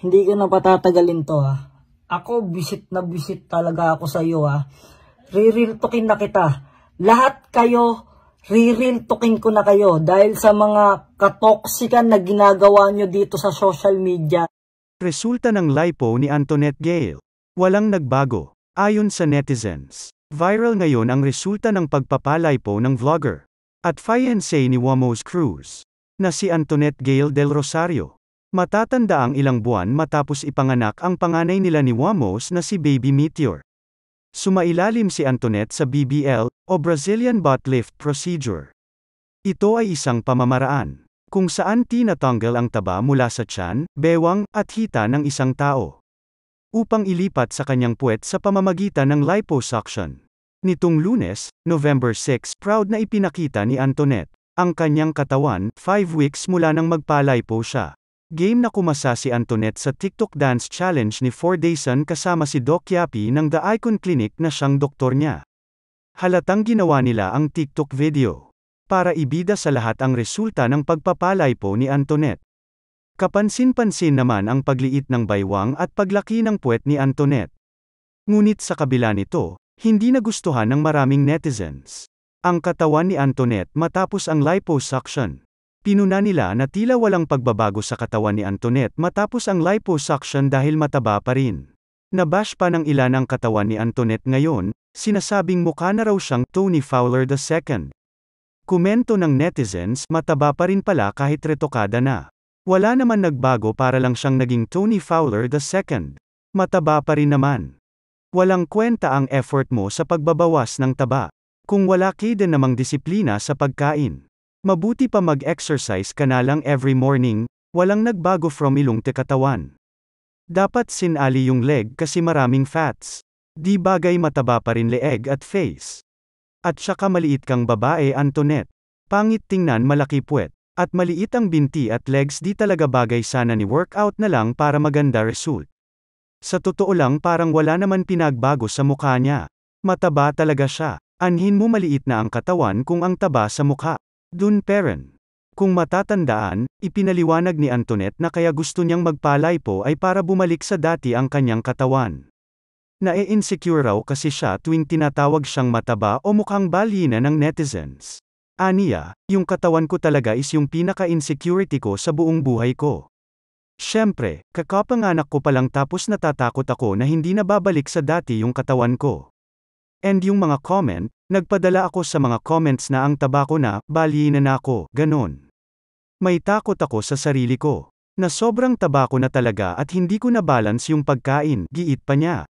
Hindi ko na patatagalin to ha. Ako, bisit na bisit talaga ako sa iyo ha. Re-real talkin na kita. Lahat kayo, re-real talkin ko na kayo dahil sa mga katoksikan na ginagawa nyo dito sa social media. Resulta ng lipo ni Antoinette Gale. Walang nagbago. Ayon sa netizens, viral ngayon ang resulta ng pagpapalipo ng vlogger at fiancé ni Wamos Cruz na si Antoinette Gale del Rosario. Matatanda ang ilang buwan matapos ipanganak ang panganay nila ni Wamos na si Baby Meteor. Sumailalim si Antoinette sa BBL, o Brazilian Butt Lift Procedure. Ito ay isang pamamaraan kung saan tinatanggal ang taba mula sa tiyan, bewang, at hita ng isang tao upang ilipat sa kanyang puwet sa pamamagitan ng liposuction. Nitong Lunes, November 6, proud na ipinakita ni Antoinette ang kanyang katawan 5 weeks mula nang magpalipo siya. Game na kumasa si Antoinette sa TikTok Dance Challenge ni 4Dayson kasama si Doc Yapi ng The Icon Clinic na siyang doktor niya. Halatang ginawa nila ang TikTok video para ibida sa lahat ang resulta ng pagpapalipo ni Antoinette. Kapansin-pansin naman ang pagliit ng baywang at paglaki ng puwet ni Antoinette. Ngunit sa kabila nito, hindi nagustuhan ng maraming netizens ang katawan ni Antoinette matapos ang liposuction. Pinuna nila na tila walang pagbabago sa katawan ni Antoinette matapos ang liposuction dahil mataba pa rin. Nabash pa ng ilan ang katawan ni Antoinette ngayon, sinasabing mukha na raw siyang Tony Fowler II. Komento ng netizens, mataba pa rin pala kahit retokada na. Wala naman nagbago, para lang siyang naging Tony Fowler II. Mataba pa rin naman. Walang kwenta ang effort mo sa pagbabawas ng taba kung wala ka din namang disiplina sa pagkain. Mabuti pa mag-exercise ka na lang every morning, walang nagbago from ilong te katawan. Dapat sinali yung leg kasi maraming fats. Di bagay mataba pa rin leeg at face. At saka maliit kang babae, Antoinette. Pangit tingnan, malaki puwet. At maliit ang binti at legs, di talaga bagay, sana ni workout na lang para maganda result. Sa totoo lang parang wala naman pinagbago sa mukha niya. Mataba talaga siya. Anhin mo maliit na ang katawan kung ang taba sa mukha. Dun peren. Kung matatandaan, ipinaliwanag ni Antoinette na kaya gusto niyang magpalipo ay para bumalik sa dati ang kanyang katawan. Nae-insecure raw kasi siya tuwing tinatawag siyang mataba o mukhang balyina ng netizens. Aniya, yung katawan ko talaga is yung pinaka-insecurity ko sa buong buhay ko. Siyempre, kakapanganak ko palang tapos natatakot ako na hindi na babalik sa dati yung katawan ko. And yung mga comment, nagpadala ako sa mga comments na ang taba ko na, balyina na ako, ganon. May takot ako sa sarili ko, na sobrang taba ko na talaga at hindi ko na balance yung pagkain, giit pa niya.